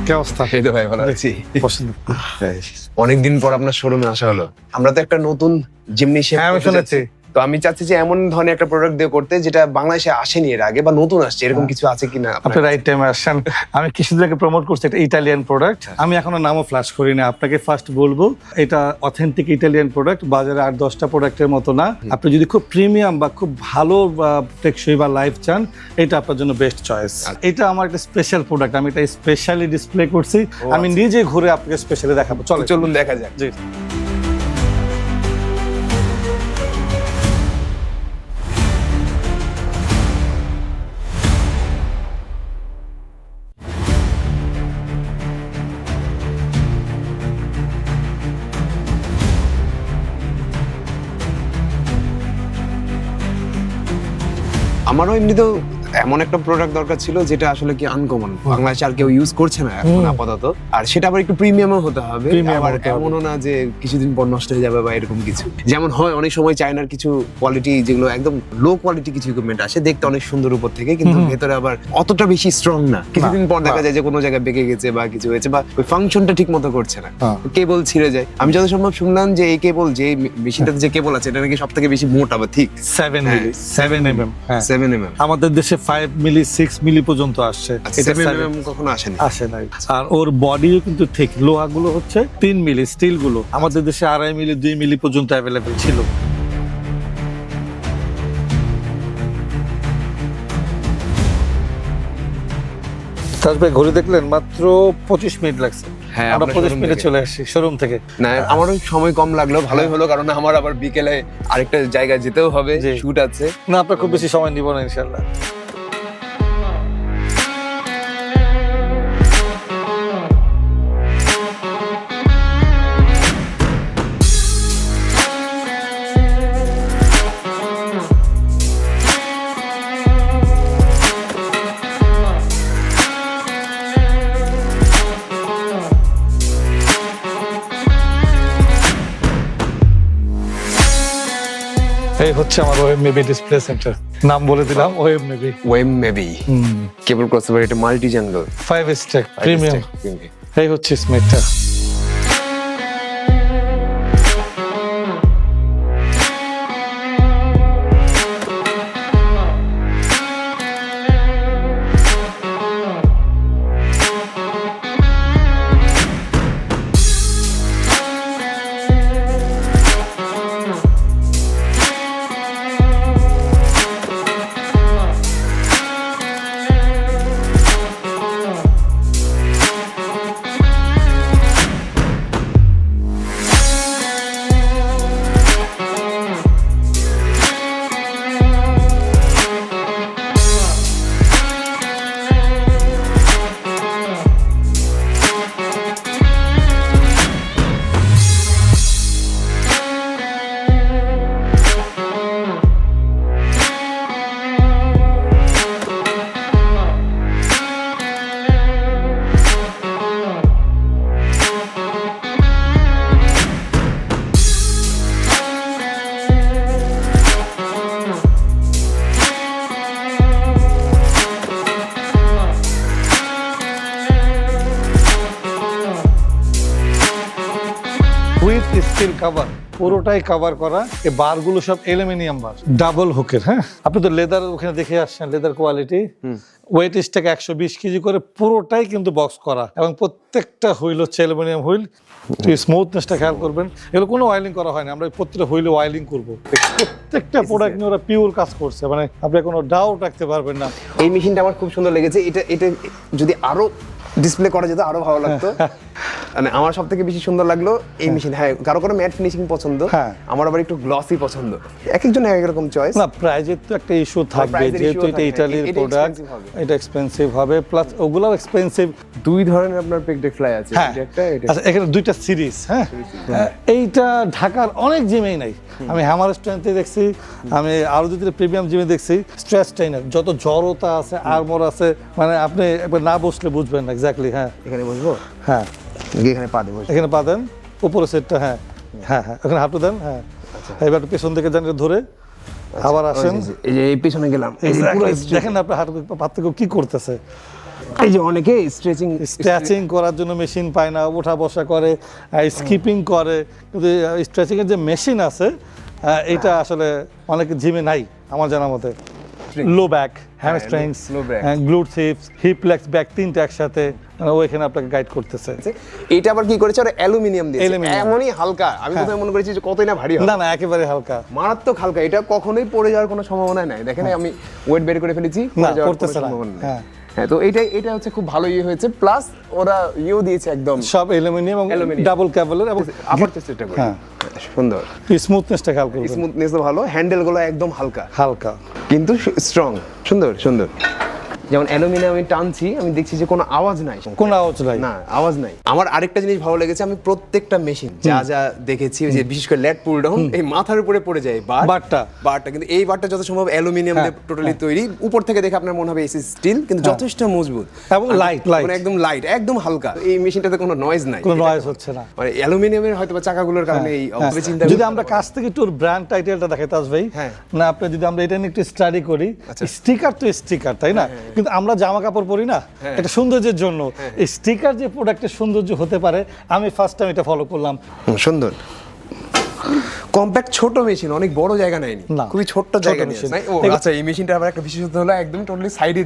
কি অবস্থা? এই তো ভাই ভালো আছি। পছন্দ। অনেকদিন পর আপনার শোরুমে আসা হলো। আমরা তো একটা নতুন জিমনি শেপ হ্যাঁ, আমি শুনেছি। তো আমি চাচ্ছি যে এমন ধরনের একটা প্রোডাক্ট দিয়ে করতে যেটা বাংলাদেশে আসেনি এর আগে বা নতুন আসছে, এরকম কিছু আছে কিনা আপনি রাইট টাইমে আসছেন। আমি কিছুদিন আগে প্রমোট করছি একটা ইটালিয়ান প্রোডাক্ট। আমি এখনো নামও ফ্ল্যাশ করি না, আপনাকে ফার্স্ট বলবো এটা অথেন্টিক ইটালিয়ান প্রোডাক্ট। বাজারে 8-10টা প্রোডাক্টের মতো না। আপনি যদি খুব প্রিমিয়াম বা খুব ভালো বা টেকসই বা লাইফ চান, এটা আপনার জন্য বেস্ট চয়েস। এটা আমার একটা স্পেশাল প্রোডাক্ট, আমি এটা স্পেশালি ডিসপ্লে করছি। আমি নিজে ঘুরে আপনাকে স্পেশালি দেখাবো। চলুন দেখা যাক। জি। আমারও এমনিতেও এমন একটা প্রোডাক্ট দরকার ছিল যেটা আসলে কি আনকমন, বাংলাদেশে আর কেউ ইউজ করছে না এখন আপাতত, আর সেটা আবার একটু প্রিমিয়ামও হতে হবে। আবার এমনও না যে কিছুদিন পর নষ্ট হয়ে যাবে বা এরকম কিছু। যেমন হয় অনেক সময় চায়নার কিছু কোয়ালিটি, যেগুলো একদম লো কোয়ালিটি কিছু ইকুইপমেন্ট আসে, দেখতে অনেক সুন্দর উপর থেকে, কিন্তু ভেতরে আবার অতটা বেশি স্ট্রং না। কিছুদিন পর দেখা যায় যে কোনো জায়গায় বেঁকে গেছে বা কিছু হয়েছে, বা ওই ফাংশনটা ঠিক মতো করছে না, কেবল ছিঁড়ে যায়। আমি যত সম্ভব শুনলাম যে এই কেবল, যে মেশিনটাতে যে কেবল আছে, এটা নাকি সব থেকে বেশি মোটা বা ঠিক 7 মিলি 7 mm। 7 mm। আমাদের দেশে 5 মিলি 6 মিলি পর্যন্ত আসছে। এটা 7 mm কখনো আসেনি। আসে নাই। আর ওর বডিও কিন্তু ঠিক, লোহাগুলো হচ্ছে 3 মিলি, স্টিল গুলো আমাদের দেশে 2.5 মিলি 2 মিলি পর্যন্ত অ্যাভেলেবেল ছিল। তারপরে ঘড়ি দেখলেন মাত্র 25 মিনিট লাগছে। হ্যাঁ, আমরা 25 মিনিটে চলে আসি শোরুম থেকে। না, আমারও সময় কম লাগলো, ভালোই হলো, কারণ আমার আবার বিকেলে আরেকটা জায়গায় যেতেও হবে, শুট আছে। না, আপনার খুব বেশি সময় নিব না ইনশাআল্লাহ। এই হচ্ছে আমার ওয়েব মেবি ডিসপ্লে সেন্টার, নাম বলে দিলাম ওয়েব মেবি। ওয়েব মেবি কেবল ক্রসওভার, এটা মাল্টি চ্যানেল 5 স্ট্যাক প্রিমিয়াম। এই হচ্ছে স্মিথটা। উইথ স্টিল কভার, পুরোটাই কভার করা। এই বারগুলো সব অ্যালুমিনিয়াম বার, ডাবল হুকের। হ্যাঁ, আপনি তো লেদার ওখানে দেখে আসছেন, leather quality. Weight stack 120 KG করে, পুরোটাই কিন্তু বক্স করা, এবং প্রত্যেকটা হুইল হচ্ছে অ্যালুমিনিয়াম হুইল। স্মুথনেসটা খেয়াল করবেন, এগুলো কোনো ওয়াইলিং করা হয়নি, আমরা প্রত্যেকটা হুইলে ওয়াইলিং করবো। প্রত্যেকটা প্রোডাক্ট নিয়ে ওরা পিওর কাজ করছে, মানে আপনি কোনো ডাউট রাখতে পারবেন না। এই মেশিনটা আমার খুব সুন্দর লেগেছে। এটা যদি আরো ডিসপ্লে করা যেত আরো ভালো লাগতো। মানে আমার সব থেকে বেশি সুন্দর লাগলো এই মেশিন। হ্যাঁ, কারো কারো ম্যাট ফিনিশিং পছন্দ, আমার আবার একটু গ্লসি পছন্দ। এক একজন এক এক রকম চয়েস। না, প্রাইজের তো একটা ইস্যু থাকবে, যেহেতু এটা ইতালির প্রোডাক্ট, এটা এক্সপেন্সিভ হবে, প্লাস ওগুলাও এক্সপেন্সিভ। দুই ধরনের আপনার পেকডেক ফ্লাই আছে, আচ্ছা, এখানে দুইটা সিরিজ। হ্যাঁ, এইটা ঢাকার অনেক জিমেই নাই। আমি হ্যামার স্ট্রেন্থে দেখছি, আমি আরো দুটো প্রিমিয়াম জিমে দেখছি। স্ট্রেস ট্রেনার, যত জড়তা আছে, আর্মর আছে, মানে আপনি একবার না বসলে বুঝবেন না এক্স্যাক্টলি। হ্যাঁ, এখানে বসবো। হ্যাঁ, এখানে পা দেবো, এখানে পা দেন, উপরে সেটটা। হ্যাঁ হ্যাঁ হ্যাঁ, ওখানে হাঁটু দেন। হ্যাঁ, এবার পেছন থেকে দেন, ধরে আবার আসেন। এই যে এই পেছনে গেলাম, দেখেন আপনার হাঁটু পার্থক্য কি করতেছে। এই যে অনেকে স্ট্রেচিং করার জন্য মেশিন পায় না, ওঠা বসা করে, স্কিপিং করে, কিন্তু স্ট্রেচিং এর যে মেশিন আছে এটা আসলে অনেক জিমে নাই আমার জানা মতে। Low back, hamstrings, glute hips, hip legs back তিনটা একসাথে ওইখানে আপনাকে গাইড করতেছে। এটা আবার কি করেছে, ওরা অ্যালুমিনিয়াম দিয়েছে, Aluminium। এমনই হালকা, আমি কোথায় মনে করেছি যে কতই না ভারী হবে। না না, একেবারে হালকা, মারাত্মক হালকা, এটা কখনোই পড়ে যাওয়ার কোনো সম্ভাবনা নাই। দেখেন আমি ওয়েট বের করে ফেলেছি, না পড়ে যাওয়ার কোনো পড়তেছে না। সম্ভাবনা নেই। হ্যাঁ হ্যাঁ, তো এটা হচ্ছে খুব ভালো হয়েছে, প্লাস ওরা দিয়েছে একদম সব অ্যালুমিনিয়াম এবং Aluminium। ডাবল ক্যাবলের এবং আবার চেষ্টা করি। হ্যাঁ। সুন্দর, স্মুথনেসটা খেয়াল করবেন, স্মুথনেস ভালো, হ্যান্ডেল গুলো একদম হালকা হালকা কিন্তু স্ট্রং, সুন্দর সুন্দর। যেমন অ্যালুমিনিয়াম আমি টানছি, আমি দেখছি যে কোনো আওয়াজ নাই, কোনো আওয়াজ নাই, না আওয়াজ নাই। আমার আরেকটা জিনিস ভালো লেগেছে, আমি প্রত্যেকটা মেশিন যা যা দেখেছি, যে বিশেষ করে লেট পুল ডাউন, এই মাথার উপরে পড়ে যায় বারটা, কিন্তু এই বারটা যত সম্ভব অ্যালুমিনিয়াম দিয়ে টোটালি তৈরি। উপর থেকে দেখে আপনার মনে হবে এসি স্টিল, কিন্তু যথেষ্ট মজবুত এবং লাইট, মানে একদম লাইট, একদম হালকা। এই মেশিনটাতে কোনো নয়েজ নাই, কোনো নয়েজ হচ্ছে না, মানে অ্যালুমিনিয়ামের হয়তো বা চাকাগুলোর কারণে এই চিন্তা। যদি আমরা কাছ থেকে একটু ব্র্যান্ড টাইটেলটা দেখাই তাজ ভাই, না আপনি যদি আমরা এটা নিয়ে একটু স্টাডি করি, স্টিকার তো স্টিকার, তাই না? কিন্তু আমরা জামা কাপড় পরি না এটা সৌন্দর্যের জন্য, এই স্টিকার যে প্রোডাক্টের সৌন্দর্য হতে পারে, আমি ফার্স্ট টাইম এটা ফলো করলাম। সুন্দর কম্প্যাক্ট ছোট মেশিন, অনেক বড় জায়গা নেয়নি, খুবই ছোট্ট জায়গা নিয়েছে। আচ্ছা, এই মেশিনটা আবার একটা বিশেষত্ব হলো একদম টোটালি সাইডে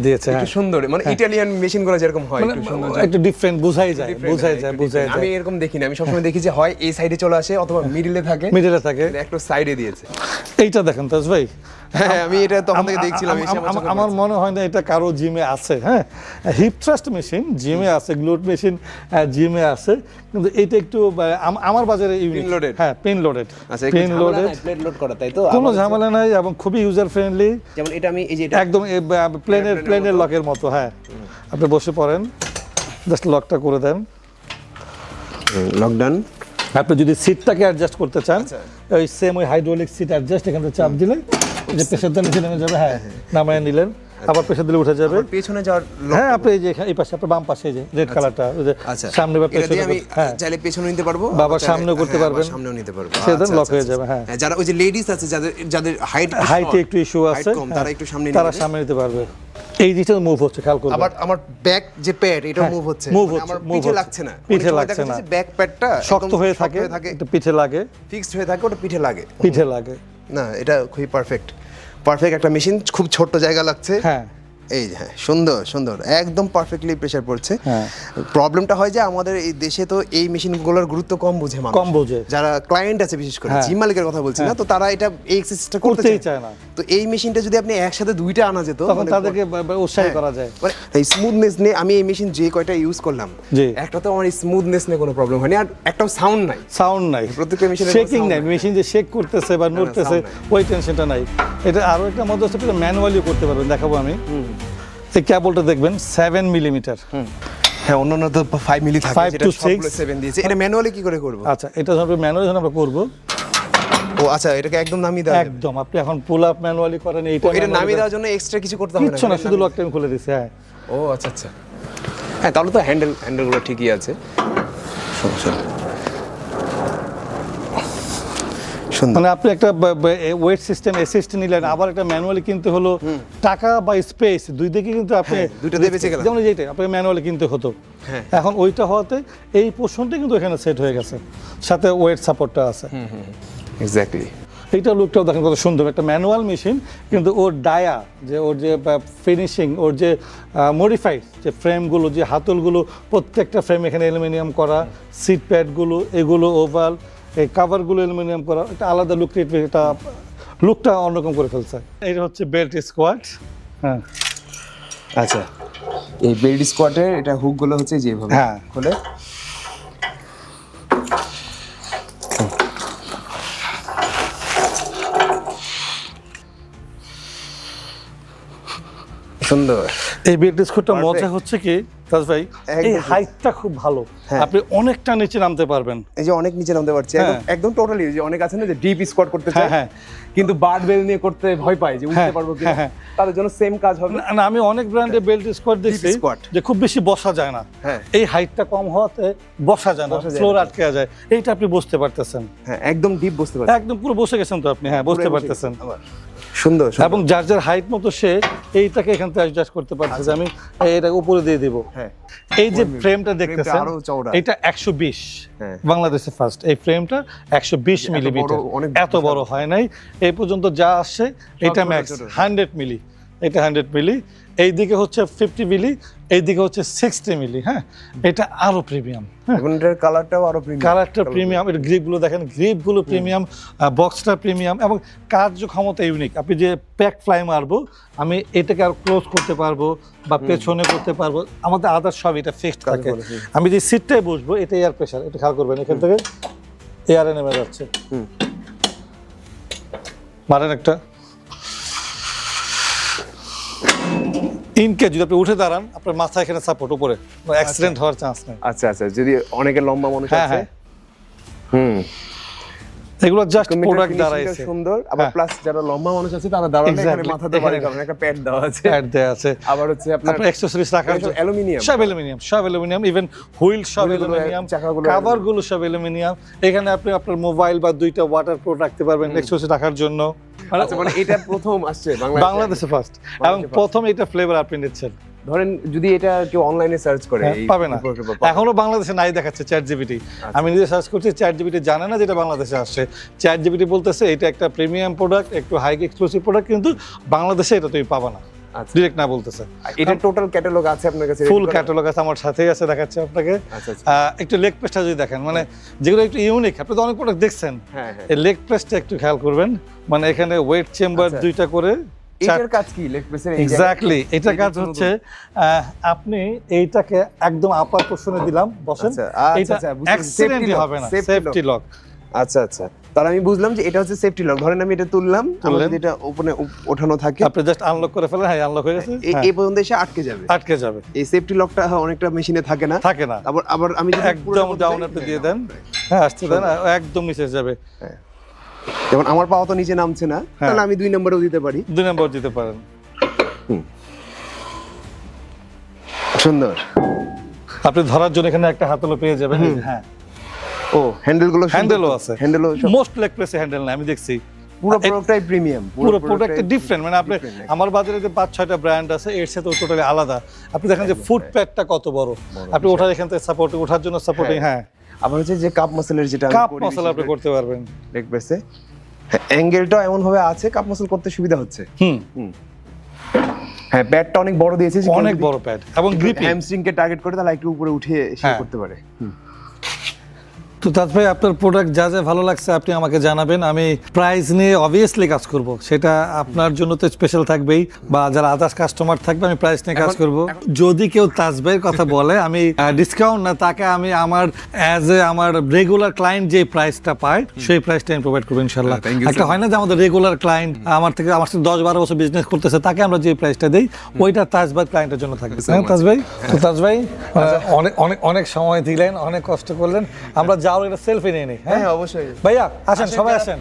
দিয়েছে, একটু সুন্দর, মানে ইটালিয়ান মেশিনগুলো যেরকম হয় একটু সুন্দর, একটু ডিফারেন্ট, বোঝাই যায়। আমি এরকম দেখি না, আমি সবসময় দেখি যে হয় এই সাইডে চলে আসে অথবা মিডলে থাকে, একটু সাইডে দিয়েছে। এইটা দেখেন তাজ ভাই, হ্যাঁ আমি এটা তখন থেকে দেখছিলাম, আমার মনে হয় না এটা কারো জিমে আছে। হ্যাঁ, হিপ থ্রাস্ট মেশিন জিমে আছে, গ্লুট মেশিন জিমে আছে, কিন্তু এটা একটু আমার বাজারে ইউনিক। হ্যাঁ, পিন লোডেড, আচ্ছা, পিন লোডেড, প্লেট লোড করা, তাই তো? কোনো ঝামেলা নাই এবং খুবই ইউজার ফ্রেন্ডলি। যেমন এটা আমি এই যে একদম প্লেনের লকের মতো। হ্যাঁ, আপনি বসে পড়েন, জাস্ট লকটা করে দেন, লকডাউন। আপনি যদি সিটটাকে অ্যাডজাস্ট করতে চান, ওই সেম ওই হাইড্রোলিক সিট অ্যাডজাস্ট, এখানে চাপ দিলে যে প্রেসার দিলে নিচে নেমে যাবে। হ্যাঁ, নামায় নিলেন, আবার প্রেসার দিলে উঠে যাবে। পেছনে যাওয়ার, হ্যাঁ আপনি এই যে এই পাশে, আপনার বাম পাশে, এই যে রেড কালারটা, ওই যে সামনে বা পেছনে, আমি চাইলে পেছনে নিতে পারবো, বাবা সামনেও করতে পারবেন, সামনেও নিতে পারবো, সেটা লক হয়ে যাবে। হ্যাঁ, যারা ওই যে লেডিস আছে, যাদের হাইটে একটু ইস্যু আছে, তারা একটু সামনে, তারা সামনে নিতে পারবে। এই জিনিসটা মুভ হচ্ছে, খেয়াল করবেন। আবার আমার ব্যাক যে প্যাড, এটা মুভ হচ্ছে, আমার পিঠে লাগছে না, পিঠে লাগছে না, ব্যাক প্যাডটা শক্ত হয়ে থাকে, একটু পিঠে লাগে, ফিক্সড হয়ে থাকে, ওটা পিঠে লাগে, না এটা খুবই পারফেক্ট একটা মেশিন, খুব ছোট জায়গা লাগছে। হ্যাঁ, এই হ্যাঁ, সুন্দর সুন্দর, একদম পারফেক্টলি প্রেসার পড়ছে। প্রবলেমটা হয় যে আমাদের এই দেশে তো এই মেশিনগুলোর গুরুত্ব কম বোঝে মানুষ, কম বোঝে, যারা ক্লায়েন্ট আছে বিশেষ করে, জিম মালিকের কথা বলছি না, তো তারা এটা এই এক্সারসাইজটা করতেই চায় না। তো এই মেশিনটা যদি আপনি একসাথে দুইটা আনা যেত, তখন তাদেরকে উৎসাহ করা যায়। মানে এই স্মুথনেস নিয়ে আমি এই মেশিন যে কয়টা ইউজ করলাম, একটা তো আমার স্মুথনেস নিয়ে কোনো প্রবলেম হয়নি, আর একটাও সাউন্ড নাই, প্রত্যেকটা মেশিনে শেকিং নাই, মেশিন যে শেক করতেছে বা নড়তেছে ওই টেনশনটা নাই। এটা আরো একটা মজা হচ্ছে, ম্যানুয়ালিও করতে পারবেন, দেখাবো আমি। এই কেবলটা দেখবেন 7 মিলিমিটার। হ্যাঁ, অন্যান্য তো 5 মিলি থাকে, 5 to 6 7 দিয়েছে। এটা ম্যানুয়ালি কি করে করব? আচ্ছা, এটা আমরা ম্যানুয়ালি আমরা করব। ও আচ্ছা, এটাকে একদম নামিয়ে দাও, একদম আপনি এখন পুল আপ ম্যানুয়ালি করেন, এটা নামিয়ে দেওয়ার জন্য এক্সট্রা কিছু করতে হবে না? কিছু না, শুধু লকটা আমি খুলে দিছি। হ্যাঁ, ও আচ্ছা আচ্ছা, হ্যাঁ তাহলে তো হ্যান্ডেলগুলো ঠিকই আছে, সমস্যা নেই। মানে আপনি একটা ওয়েট সিস্টেম অ্যাসিস্ট নিলেন, আবার একটা ম্যানুয়ালি কিনতে হলো, টাকা বা স্পেস দুই দিকে কিন্তু আপনি দুইটা দিয়ে বেঁচে গেলেন। যেমন যেটা আপনাকে ম্যানুয়ালি কিনতে হতো, এখন ওইটা হওয়াতে এই পোর্শনটা কিন্তু এখানে সেট হয়ে গেছে, সাথে ওয়েট সাপোর্টটা আছে। এক্স্যাক্টলি, এইটা লুকটাও দেখেন কত সুন্দর, একটা ম্যানুয়াল মেশিন, কিন্তু ওর ডায়া, যে ওর যে ফিনিশিং, ওর যে মডিফাইড যে ফ্রেমগুলো, যে হাতলগুলো, প্রত্যেকটা ফ্রেম এখানে অ্যালুমিনিয়াম করা, সিট প্যাডগুলো এগুলো ওভাল, এই কাভারগুলো অ্যালুমিনিয়াম করা, একটা আলাদা লুক, এটা লুকটা অন্যরকম করে ফেলছে। এটা হচ্ছে বেল্ট স্কোয়াড। হ্যাঁ, আচ্ছা, এই বেল্ট স্কোয়াডের এটা হুকগুলো হচ্ছে যেভাবে খুলে, সুন্দর। এই বেল্ট স্কোয়াডটা মজা হচ্ছে কি তাজ ভাই, এই হাইটটা খুব ভালো, আপনি অনেকটা নিচে নামতে পারবেন, এই যে অনেক নিচে নামতে পারছে, একদম টোটালি। যে অনেক আছে না যে ডিপ স্কোয়াট করতে চায়, কিন্তু বারবেল নিয়ে করতে ভয় পায় যে উঠতে পারবো কি, তাদের জন্য সেম কাজ হবে না। আমি অনেক ব্র্যান্ডে বেল্ট স্কোয়াড দেখছি যে খুব বেশি বসা যায় না, এই হাইটটা কম হওয়াতে বসা যায় না, ফ্লোর আটকে যায়, এইটা আপনি বুঝতে পারতেছেন। হ্যাঁ, একদম ডিপ বসতে পারছেন, একদম পুরো বসে গেছেন তো আপনি। হ্যাঁ, বুঝতে পারতেছেন। সুন্দর এবং যার যার হাইট মতো সে এইটাকে এখান থেকে অ্যাডজাস্ট করতে পারছে যে আমি এটাকে উপরে দিয়ে দিব। হ্যাঁ, এই যে ফ্রেমটা দেখতেছেন আরো চওড়া। এটা 120, হ্যাঁ। বাংলাদেশে ফার্স্ট এই ফ্রেমটা 120 মিলিমিটার, অনেক এত বড় হয় নাই এই পর্যন্ত যা আসছে। এটা ছোট ম্যাক্স ছোট। 100 মিলি, এটা 100 মিলি, এইদিকে হচ্ছে 50 মিলি, এইদিকে হচ্ছে 60 মিলি। হ্যাঁ, এটা আরো প্রিমিয়াম। এখন এটার কালারটাও আরো প্রিমিয়াম, কালারটা প্রিমিয়াম, এর গ্রিপগুলো দেখেন, গ্রিপগুলো প্রিমিয়াম, বক্সটা প্রিমিয়াম এবং কার্যক্ষমতা ইউনিক। আপনি যে প্যাক ফ্লাই মারবো আমি এটাকে আর ক্লোজ করতে পারবো বা পেছনে করতে পারবো, আমাদের আদার সব এটা ফিক্সড থাকে। আমি যে সিটটায় বসবো এটা এয়ার প্রেসার, এটা খেয়াল করবেন, এখান থেকে এয়ারে নেমে যাচ্ছে। মারেন একটা, ইনকে যদি আপনি উঠে দাঁড়ান আপনার মাথা এখানে সাপোর্ট উপরে, অ্যাক্সিডেন্ট হওয়ার চান্স নেই। আচ্ছা আচ্ছা, যদি অনেকে লম্বা মানুষ হ্যাঁ, আছে। হ্যাঁ। এগুলো জাস্ট প্রোডাক্ট দাঁড়াইছে সুন্দর, আবার প্লাস যারা লম্বা মানুষ আছে তারা দাঁড়ালে এখানে মাথাতে পারে, কারণ একটা প্যাড দেওয়া আছে, প্যাড দেয়া আছে। আবার হচ্ছে আপনার অ্যাকসেসরিজ রাখার জন্য অ্যালুমিনিয়াম, সব অ্যালুমিনিয়াম, ইভেন হুইল সব অ্যালুমিনিয়াম, চাকাগুলো কভারগুলো সব অ্যালুমিনিয়াম। এখানে আপনি আপনার মোবাইল বা দুইটা ওয়াটার প্রুফ রাখতে পারবেন অ্যাকসেসরিজ রাখার জন্য। আচ্ছা, মানে এটা প্রথম আসছে বাংলাদেশে ফার্স্ট, এবং প্রথম এটা ফ্লেভার আপনি নিচ্ছেন। ধরেন যদি এটা কেউ অনলাইনে সার্চ করে পাবে না, এখনো বাংলাদেশে নাই দেখাচ্ছে চ্যাট জিপিটি। আমি নিজে সার্চ করছি, চ্যাট জিপিটি জানে না যেটা বাংলাদেশে আসছে। চ্যাট জিপিটি বলতেছে এটা একটা প্রিমিয়াম প্রোডাক্ট, একটু হাই এক্সক্লুসিভ প্রোডাক্ট, কিন্তু বাংলাদেশে এটা তুমি পাবা না, ডিরেক্ট না বলতেছে। এটা টোটাল ক্যাটালগ আছে আপনার কাছে? ফুল ক্যাটালগ আছে আমার সাথেই আছে, দেখাচ্ছে আপনাকে। একটু লেগ প্রেসটা যদি দেখেন, মানে যেগুলো একটু ইউনিক, আপনি তো অনেক প্রোডাক্ট দেখছেন, এই লেগ প্রেসটা একটু খেয়াল করবেন। মানে এখানে ওয়েট চেম্বার দুইটা করে। এটার কাজ কি লেগ প্রেসের? এক্স্যাক্টলি, এটা কাজ হচ্ছে আপনি এইটাকে একদম আপার পোরশনে দিলাম, বসেন, এটা অ্যাক্সিডেন্টই হবে না, সেফটি লক। আচ্ছা আচ্ছা, তাহলে আমি বুঝলাম যে এটা হচ্ছে সেফটি লক। ধরেন আমি এটা তুললাম, এটা উপরে ওঠানো থাকে, আপনি জাস্ট আনলক করে ফেলেন। হ্যাঁ, আনলক হয়ে গেছে, এই পর্যন্ত এসে আটকে যাবে। এই সেফটি লকটা অনেকটা মেশিনে থাকে না। আবার আমি যদি একদম ডাউন আপনি দিয়ে দেন, হ্যাঁ আসতে দেন, একদম নিচে যাবে। হ্যাঁ, যেমন আমার পাও তো নিচে নামছে না, তাহলে আমি 2 নম্বরেও দিতে পারি। 2 নম্বর দিতে পারেন। সুন্দর। আপনি ধরার জন্য এখানে একটা হাতলও পেয়ে যাবেন। হ্যাঁ, ও হ্যান্ডেলগুলো, হ্যান্ডেলও আছে। হ্যান্ডেলও মোস্ট লেগ প্রেসে হ্যান্ডেল না, আমি দেখছি। পুরো প্রোডাক্টটাই প্রিমিয়াম, পুরো প্রোডাক্টটা ডিফারেন্ট। মানে আপনি আমার বাজারে যে 5-6টা ব্র্যান্ড আছে, এর সাথে টোটালি আলাদা। আপনি দেখেন যে ফুট প্যাডটা কত বড়, আপনি ওঠার এখান থেকে সাপোর্ট, ওঠার জন্য সাপোর্টিং। হ্যাঁ, আবার হচ্ছে যে কাপ মাসেলের যেটা কাপ মাসল আপনি করতে পারবেন লেগ প্রেসে। অ্যাঙ্গেলটা এমন ভাবে আছে কাপ মাসল করতে সুবিধা হচ্ছে। হ্যাঁ, প্যাডটা অনেক বড় দিয়েছে, অনেক বড় প্যাড এবং গ্রিপিং, হ্যামস্ট্রিং কে টার্গেট করে তাহলে একটু উপরে উঠিয়ে করতে পারে। তো তাজ ভাই, আপনার প্রোডাক্ট যা যা ভালো লাগছে আপনি আমাকে জানাবেন। আমি প্রাইস নিয়ে অবভিয়াসলি কাজ করব, সেটা আপনার জন্য তো স্পেশাল থাকবেই, বা যারা আদার্স কাস্টমার থাকবে আমি প্রাইস নিয়ে কাজ করব। যদি কেউ তাজ ভাইয়ের কথা বলে, আমি ডিসকাউন্ট না, তাকে আমি আমার অ্যাজ এ আমার রেগুলার ক্লায়েন্ট যে প্রাইসটা পায় সেই প্রাইসটা আমি প্রোভাইড করবো ইনশাল্লাহ। একটা হয় না যে আমাদের রেগুলার ক্লায়েন্ট আমার সাথে 10-12 বছর বিজনেস করতেছে, তাকে আমরা যে প্রাইসটা দিই ওইটা তাজ ভাই ক্লায়েন্টের জন্য থাকবে। হ্যাঁ তাজ ভাই, তো তাজ ভাই অনেক অনেক অনেক সময় দিলেন, অনেক কষ্ট করলেন। আমরা যাও এটা সেলফি নিয়ে নিই। হ্যাঁ অবশ্যই ভাইয়া, আসেন, সবাই আসেন।